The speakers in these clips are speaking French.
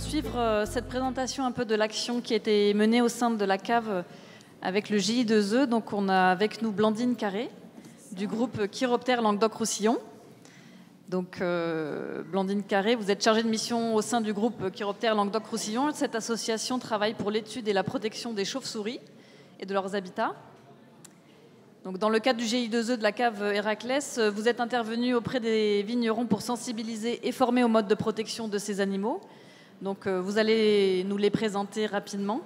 poursuivre cette présentation un peu de l'action qui a été menée au sein de la cave avec le GI2E. Donc on a avec nous Blandine Carré du groupe Chiroptère Languedoc-Roussillon. Donc Blandine Carré, vous êtes chargée de mission au sein du groupe Chiroptère Languedoc-Roussillon. Cette association travaille pour l'étude et la protection des chauves-souris et de leurs habitats. Donc, dans le cadre du GI2E de la cave Héraclès, vous êtes intervenu auprès des vignerons pour sensibiliser et former au mode de protection de ces animaux. Donc, vous allez nous les présenter rapidement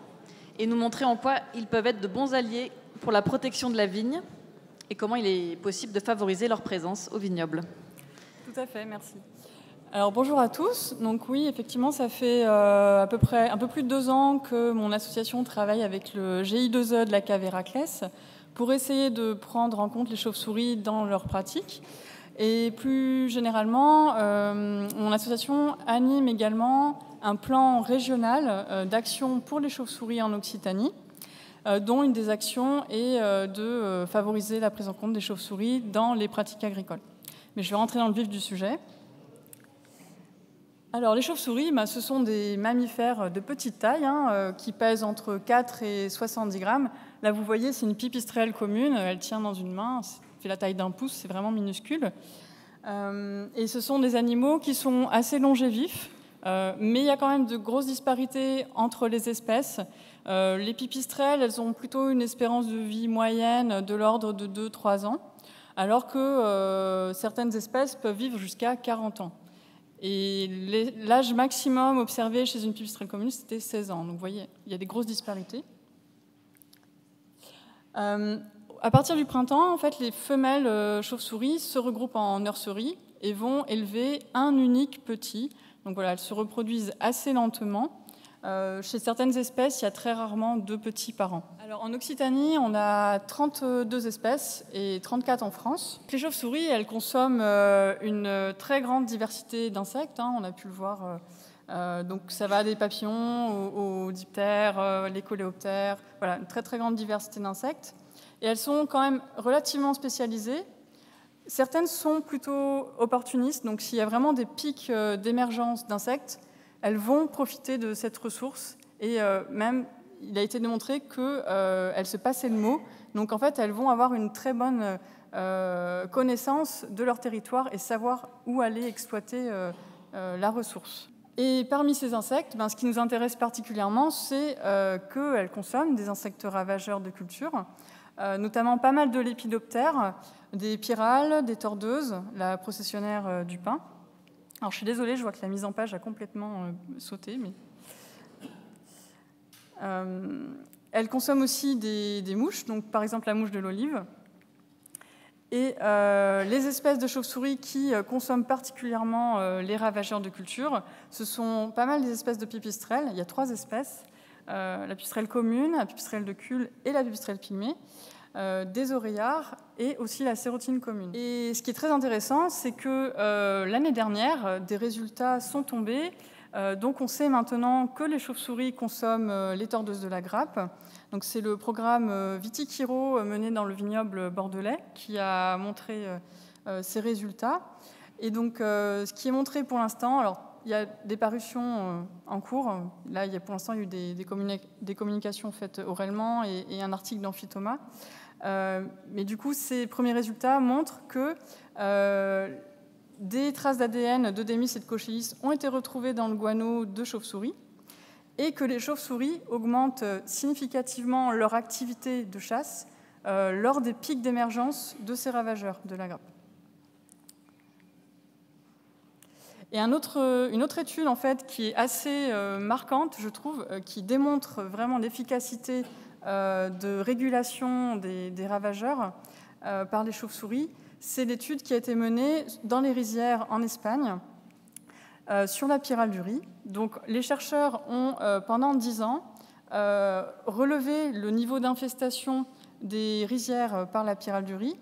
et nous montrer en quoi ils peuvent être de bons alliés pour la protection de la vigne et comment il est possible de favoriser leur présence au vignoble. Tout à fait, merci. Alors bonjour à tous. Donc oui, effectivement, ça fait à peu près un peu plus de 2 ans que mon association travaille avec le GI2E de la cave Héraclès pour essayer de prendre en compte les chauves-souris dans leurs pratiques. Et plus généralement, mon association anime également un plan régional d'action pour les chauves-souris en Occitanie, dont une des actions est de favoriser la prise en compte des chauves-souris dans les pratiques agricoles. Mais je vais rentrer dans le vif du sujet. Alors, les chauves-souris, ce sont des mammifères de petite taille qui pèsent entre 4 et 70 grammes. Là, vous voyez, c'est une pipistrelle commune. Elle tient dans une main, ça fait la taille d'un pouce, c'est vraiment minuscule. Et ce sont des animaux qui sont assez longévifs, mais il y a quand même de grosses disparités entre les espèces. Les pipistrelles, elles ont plutôt une espérance de vie moyenne de l'ordre de 2-3 ans, alors que certaines espèces peuvent vivre jusqu'à 40 ans. Et l'âge maximum observé chez une pipistrelle commune, c'était 16 ans. Donc vous voyez, il y a des grosses disparités. À partir du printemps, en fait, les femelles chauves-souris se regroupent en nurserie et vont élever un unique petit. Donc voilà, elles se reproduisent assez lentement. Chez certaines espèces, il y a très rarement 2 petits par an. Alors, en Occitanie, on a 32 espèces et 34 en France. Les chauves-souris, elles consomment une très grande diversité d'insectes, on a pu le voir. Donc ça va des papillons aux diptères, les coléoptères, voilà, une très très grande diversité d'insectes. Et elles sont quand même relativement spécialisées. Certaines sont plutôt opportunistes, donc s'il y a vraiment des pics d'émergence d'insectes, elles vont profiter de cette ressource et même, il a été démontré qu'elles se passaient le mot. Donc en fait, elles vont avoir une très bonne connaissance de leur territoire et savoir où aller exploiter la ressource. Et parmi ces insectes, ce qui nous intéresse particulièrement, c'est qu'elles consomment des insectes ravageurs de culture, notamment pas mal de lépidoptères, des pyrales, des tordeuses, la processionnaire du pin. Alors, je suis désolée, je vois que la mise en page a complètement sauté. Mais... elles consomment aussi des mouches, donc par exemple la mouche de l'olive. Et les espèces de chauves-souris qui consomment particulièrement les ravageurs de culture, ce sont pas mal des espèces de pipistrelles. Il y a 3 espèces, la pipistrelle commune, la pipistrelle de Kuhl et la pipistrelle pygmée. Des oreillards et aussi la sérotine commune. Et ce qui est très intéressant, c'est que l'année dernière, des résultats sont tombés. Donc on sait maintenant que les chauves-souris consomment les tordeuses de la grappe. Donc c'est le programme Vitiquiro mené dans le vignoble bordelais qui a montré ces résultats. Et donc ce qui est montré pour l'instant, alors il y a des parutions en cours. Là, pour l'instant, il y a eu des communications faites orellement et un article dans Phytoma. Mais du coup, ces premiers résultats montrent que des traces d'ADN d'Eudémis et de Cochleis ont été retrouvées dans le guano de chauves-souris et que les chauves-souris augmentent significativement leur activité de chasse lors des pics d'émergence de ces ravageurs de la grappe. Et une autre étude en fait, qui est assez marquante, je trouve, qui démontre vraiment l'efficacité de régulation des ravageurs par les chauves-souris, c'est l'étude qui a été menée dans les rizières en Espagne sur la pyrale du riz. Donc, les chercheurs ont, pendant 10 ans, relevé le niveau d'infestation des rizières par la pyrale du riz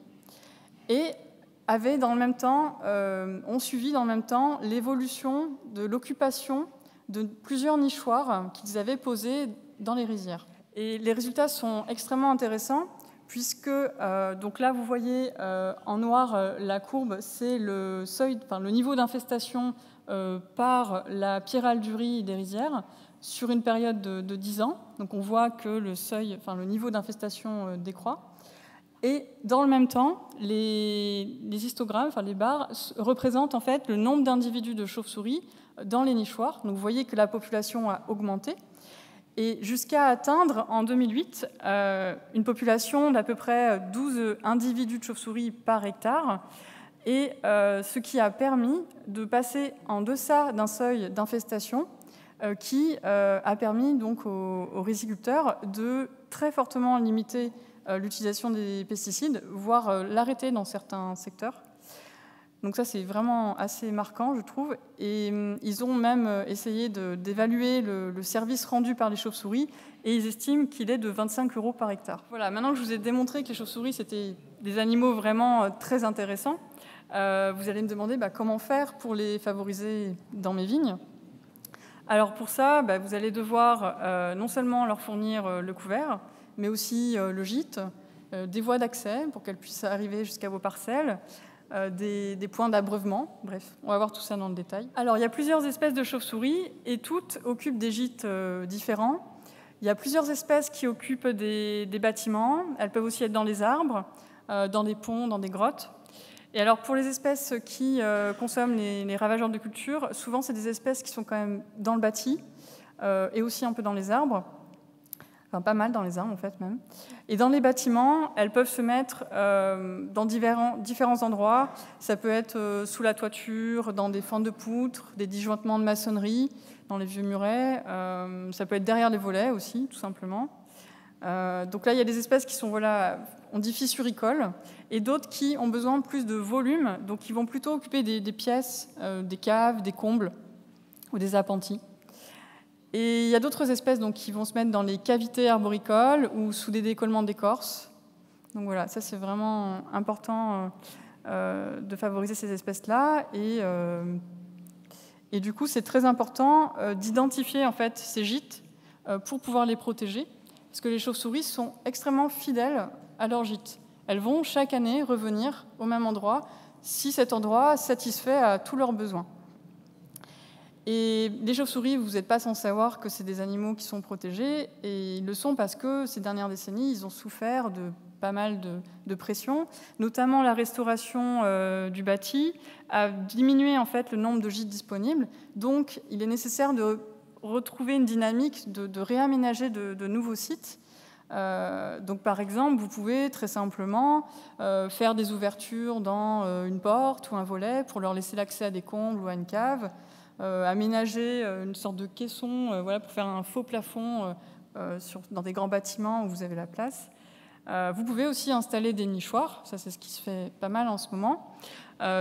et ont suivi dans le même temps l'évolution de l'occupation de plusieurs nichoirs qu'ils avaient posés dans les rizières. Et les résultats sont extrêmement intéressants puisque donc là, vous voyez en noir, la courbe, c'est le seuil, enfin, le niveau d'infestation par la pyraldurie des rizières sur une période de 10 ans. Donc on voit que le seuil, enfin, le niveau d'infestation décroît. Et dans le même temps, les histogrammes, enfin les barres, représentent en fait le nombre d'individus de chauves-souris dans les nichoirs. Donc vous voyez que la population a augmenté. Et jusqu'à atteindre, en 2008, une population d'à peu près 12 individus de chauves-souris par hectare, et ce qui a permis de passer en deçà d'un seuil d'infestation qui a permis donc aux riziculteurs de très fortement limiter l'utilisation des pesticides, voire l'arrêter dans certains secteurs. Donc ça, c'est vraiment assez marquant, je trouve. Et ils ont même essayé d'évaluer le service rendu par les chauves-souris, et ils estiment qu'il est de 25 € par hectare. Voilà, maintenant que je vous ai démontré que les chauves-souris, c'était des animaux vraiment très intéressants, vous allez me demander comment faire pour les favoriser dans mes vignes. Alors pour ça, vous allez devoir non seulement leur fournir le couvert, mais aussi le gîte, des voies d'accès pour qu'elles puissent arriver jusqu'à vos parcelles, des points d'abreuvement. Bref, on va voir tout ça dans le détail. Alors, il y a plusieurs espèces de chauves-souris et toutes occupent des gîtes différents. Il y a plusieurs espèces qui occupent des bâtiments. Elles peuvent aussi être dans les arbres, dans des ponts, dans des grottes. Et alors, pour les espèces qui consomment les ravageurs de culture, souvent, c'est des espèces qui sont quand même dans le bâti et aussi un peu dans les arbres. Enfin, pas mal dans les arbres, en fait, même. Et dans les bâtiments, elles peuvent se mettre dans différents endroits. Ça peut être sous la toiture, dans des fentes de poutres, des disjointements de maçonnerie, dans les vieux murets. Ça peut être derrière les volets aussi, tout simplement. Donc là, il y a des espèces qui sont, on dit fissuricoles, et d'autres qui ont besoin de plus de volume, donc qui vont plutôt occuper des pièces, des caves, des combles ou des appentis. Et il y a d'autres espèces qui vont se mettre dans les cavités arboricoles ou sous des décollements d'écorce. Donc voilà, ça c'est vraiment important de favoriser ces espèces-là. Et du coup, c'est très important d'identifier en fait ces gîtes pour pouvoir les protéger, parce que les chauves-souris sont extrêmement fidèles à leur gîte. Elles vont chaque année revenir au même endroit si cet endroit satisfait à tous leurs besoins. Et les chauves-souris, vous n'êtes pas sans savoir que c'est des animaux qui sont protégés, et ils le sont parce que ces dernières décennies, ils ont souffert de pas mal de pression, notamment la restauration du bâti a diminué en fait le nombre de gîtes disponibles. Donc, il est nécessaire de retrouver une dynamique, de réaménager de nouveaux sites. Donc, par exemple, vous pouvez très simplement faire des ouvertures dans une porte ou un volet pour leur laisser l'accès à des combles ou à une cave. Aménager une sorte de caisson pour faire un faux plafond dans des grands bâtiments où vous avez la place. Vous pouvez aussi installer des nichoirs, ça c'est ce qui se fait pas mal en ce moment.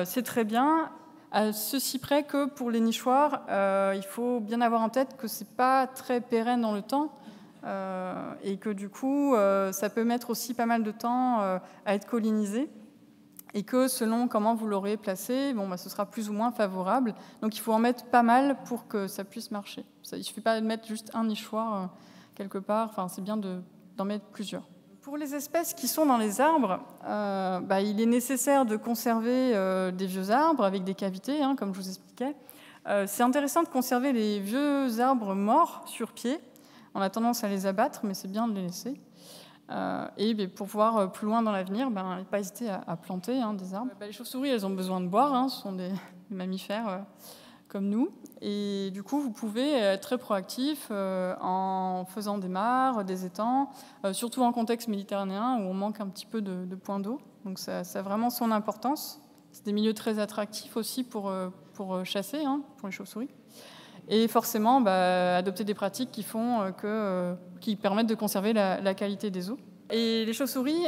C'est très bien, à ceci près que pour les nichoirs, il faut bien avoir en tête que c'est pas très pérenne dans le temps et que du coup, ça peut mettre aussi pas mal de temps à être colonisé. Et que selon comment vous l'aurez placé, ce sera plus ou moins favorable. Donc il faut en mettre pas mal pour que ça puisse marcher. Il ne suffit pas de mettre juste un nichoir quelque part, c'est bien d'en mettre plusieurs. Pour les espèces qui sont dans les arbres, il est nécessaire de conserver des vieux arbres avec des cavités, comme je vous expliquais. C'est intéressant de conserver les vieux arbres morts sur pied. On a tendance à les abattre, mais c'est bien de les laisser. Et pour voir plus loin dans l'avenir, pas hésiter à planter des arbres. Les chauves-souris, elles ont besoin de boire, ce sont des mammifères comme nous. Et du coup, vous pouvez être très proactif en faisant des mares, des étangs, surtout en contexte méditerranéen où on manque un petit peu de points d'eau. Donc ça a vraiment son importance. C'est des milieux très attractifs aussi pour chasser, pour les chauves-souris. Et forcément, adopter des pratiques qui permettent de conserver la qualité des eaux. Et les chauves-souris,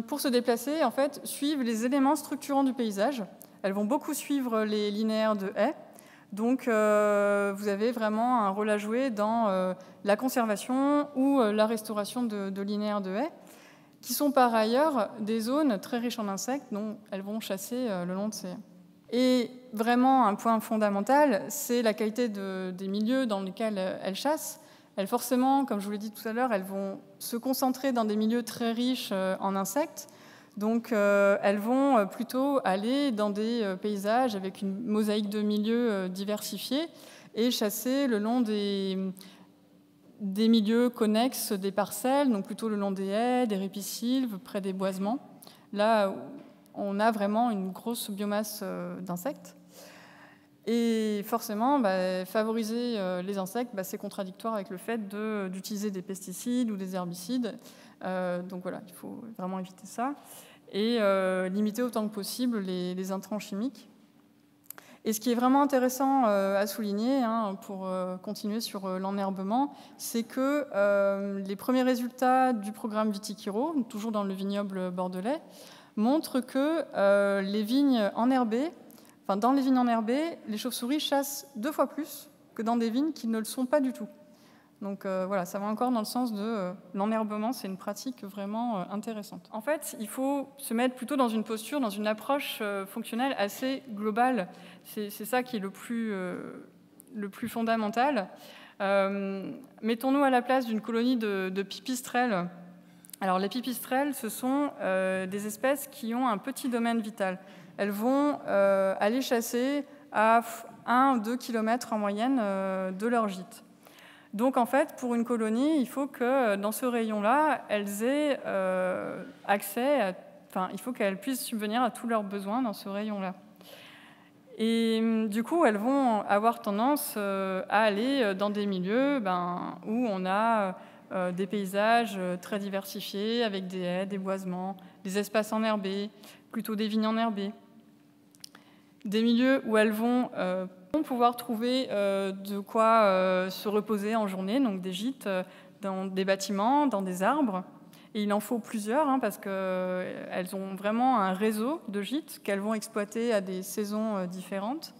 pour se déplacer, en fait, suivent les éléments structurants du paysage. Elles vont beaucoup suivre les linéaires de haies. Donc, vous avez vraiment un rôle à jouer dans la conservation ou la restauration de linéaires de haies, qui sont par ailleurs des zones très riches en insectes dont elles vont chasser le long de ces haies. Et vraiment, un point fondamental, c'est la qualité des milieux dans lesquels elles chassent. elles forcément, comme je vous l'ai dit tout à l'heure, elles vont se concentrer dans des milieux très riches en insectes. Donc, elles vont plutôt aller dans des paysages avec une mosaïque de milieux diversifiés et chasser le long des milieux connexes des parcelles, donc plutôt le long des haies, des ripisylves, près des boisements. Là, on a vraiment une grosse biomasse d'insectes. Et forcément, favoriser les insectes, c'est contradictoire avec le fait d'utiliser des pesticides ou des herbicides. Donc voilà, il faut vraiment éviter ça. Et limiter autant que possible les intrants chimiques. Et ce qui est vraiment intéressant à souligner, pour continuer sur l'enherbement, c'est que les premiers résultats du programme Vitikiro, toujours dans le vignoble bordelais, montrent que les vignes enherbées, dans les vignes enherbées, les chauves-souris chassent 2 fois plus que dans des vignes qui ne le sont pas du tout. Donc voilà, ça va encore dans le sens de l'enherbement, c'est une pratique vraiment intéressante. En fait, il faut se mettre plutôt dans une posture, dans une approche fonctionnelle assez globale. C'est ça qui est le plus fondamental. Mettons-nous à la place d'une colonie de pipistrelles. Alors les pipistrelles, ce sont des espèces qui ont un petit domaine vital. Elles vont aller chasser à 1 ou 2 km en moyenne de leur gîte. Donc, en fait, pour une colonie, il faut que dans ce rayon-là, elles aient accès, il faut qu'elles puissent subvenir à tous leurs besoins dans ce rayon-là. Et du coup, elles vont avoir tendance à aller dans des milieux où on a des paysages très diversifiés, avec des haies, des boisements, des espaces enherbés, plutôt des vignes enherbées. Des milieux où elles vont pouvoir trouver de quoi se reposer en journée, donc des gîtes dans des bâtiments, dans des arbres. Et il en faut plusieurs, parce qu'elles ont vraiment un réseau de gîtes qu'elles vont exploiter à des saisons différentes.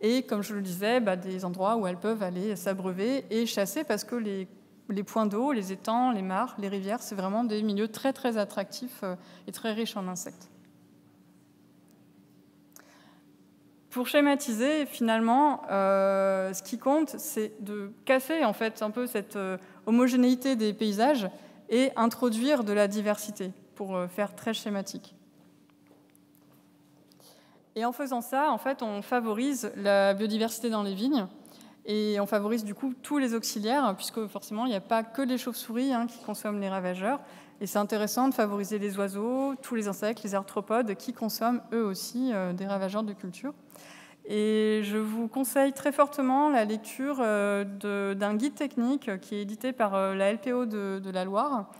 Et comme je le disais, des endroits où elles peuvent aller s'abreuver et chasser, parce que les points d'eau, les étangs, les mares, les rivières, c'est vraiment des milieux très très attractifs et très riches en insectes. Pour schématiser, finalement, ce qui compte, c'est de casser en fait un peu cette homogénéité des paysages et introduire de la diversité, pour faire très schématique. Et en faisant ça, en fait, on favorise la biodiversité dans les vignes et on favorise du coup tous les auxiliaires, puisque forcément, il n'y a pas que les chauves-souris qui consomment les ravageurs. Et c'est intéressant de favoriser les oiseaux, tous les insectes, les arthropodes qui consomment eux aussi des ravageurs de culture. Et je vous conseille très fortement la lecture d'un guide technique qui est édité par la LPO de la Loire,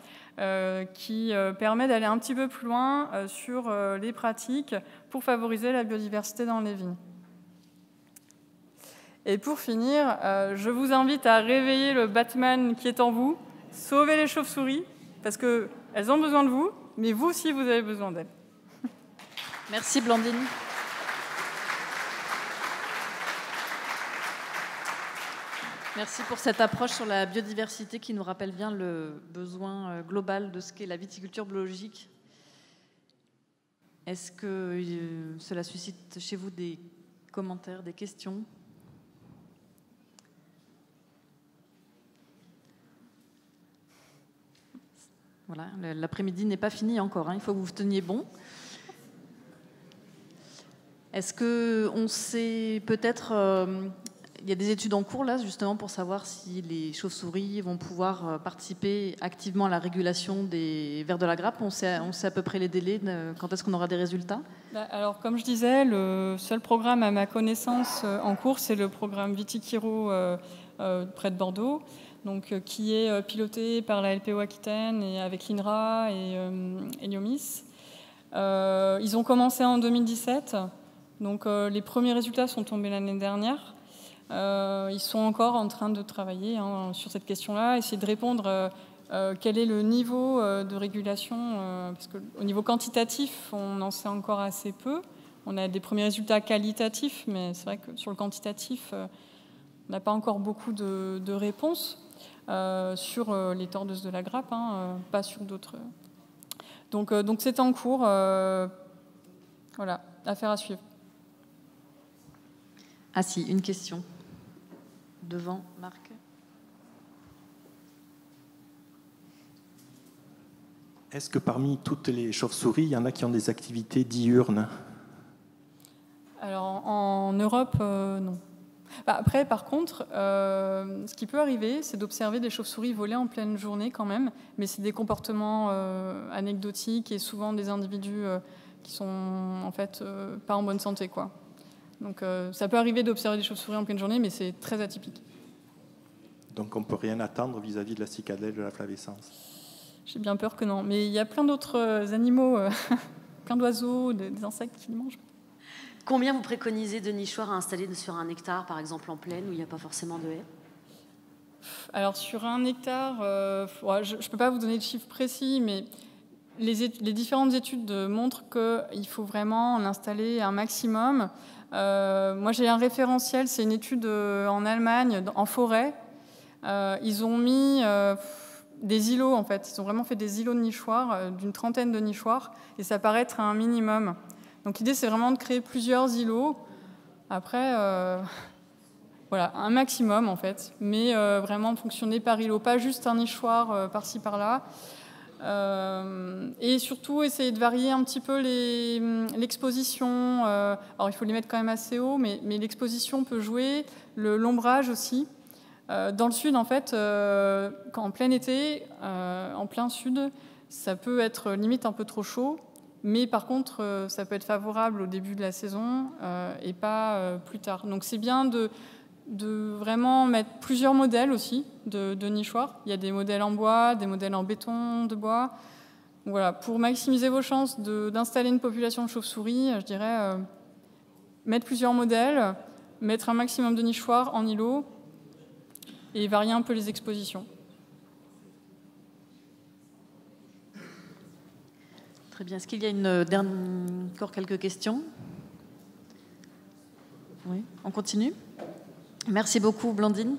qui permet d'aller un petit peu plus loin sur les pratiques pour favoriser la biodiversité dans les vignes. Et pour finir, je vous invite à réveiller le Batman qui est en vous, sauver les chauves-souris, parce qu'elles ont besoin de vous, mais vous aussi, vous avez besoin d'elles. Merci Blandine. Merci pour cette approche sur la biodiversité qui nous rappelle bien le besoin global de ce qu'est la viticulture biologique. Est-ce que cela suscite chez vous des commentaires, des questions ? Voilà, l'après-midi n'est pas fini encore, il faut que vous vous teniez bon. Est-ce qu'on sait peut-être... il y a des études en cours là, justement, pour savoir si les chauves-souris vont pouvoir participer activement à la régulation des vers de la grappe. On sait à peu près les délais, quand est-ce qu'on aura des résultats ? Alors, comme je disais, le seul programme à ma connaissance en cours, c'est le programme Vitikiro près de Bordeaux, donc, qui est piloté par la LPO Aquitaine et avec l'INRA et Liomis. Ils ont commencé en 2017, donc les premiers résultats sont tombés l'année dernière. Ils sont encore en train de travailler sur cette question-là, essayer de répondre quel est le niveau de régulation, parce qu'au niveau quantitatif, on en sait encore assez peu. On a des premiers résultats qualitatifs, mais c'est vrai que sur le quantitatif, on n'a pas encore beaucoup de réponses sur les tordeuses de la grappe, pas sur d'autres. Donc c'est en cours. Voilà, affaire à suivre. Ah si, une question. devant, Marc. Est-ce que parmi toutes les chauves-souris, il y en a qui ont des activités diurnes? Alors en Europe, non. Après, par contre, ce qui peut arriver, c'est d'observer des chauves-souris voler en pleine journée quand même, mais c'est des comportements anecdotiques et souvent des individus qui sont en fait pas en bonne santé, quoi. Donc ça peut arriver d'observer des chauves-souris en pleine journée, mais c'est très atypique. Donc on ne peut rien attendre vis-à-vis de la cicadelle de la flavescence? J'ai bien peur que non, mais il y a plein d'autres animaux, plein d'oiseaux, des insectes qui les mangent. Combien vous préconisez de nichoirs à installer sur un hectare, par exemple en plaine, où il n'y a pas forcément de haies? Alors sur un hectare, je ne peux pas vous donner de chiffres précis, mais les différentes études montrent qu'il faut vraiment en installer un maximum. Moi j'ai un référentiel, c'est une étude en Allemagne, en forêt. Ils ont mis des îlots, en fait. Ils ont vraiment fait des îlots de nichoirs, d'une trentaine de nichoirs, et ça paraît être un minimum. Donc l'idée, c'est vraiment de créer plusieurs îlots. Après, voilà, un maximum, en fait, mais vraiment fonctionner par îlot, pas juste un nichoir par-ci, par-là. Et surtout, essayer de varier un petit peu l'exposition. Alors, il faut les mettre quand même assez haut, mais l'exposition peut jouer, l'ombrage aussi. Dans le sud, en fait, en plein été, en plein sud, ça peut être limite un peu trop chaud, mais par contre, ça peut être favorable au début de la saison et pas plus tard. Donc c'est bien de vraiment mettre plusieurs modèles aussi de nichoirs. Il y a des modèles en bois, des modèles en béton de bois. Donc voilà, pour maximiser vos chances d'installer une population de chauves-souris, je dirais mettre plusieurs modèles, mettre un maximum de nichoirs en îlot, et varier un peu les expositions. Très bien. Est-ce qu'il y a encore quelques questions? Oui, on continue. Merci beaucoup, Blandine.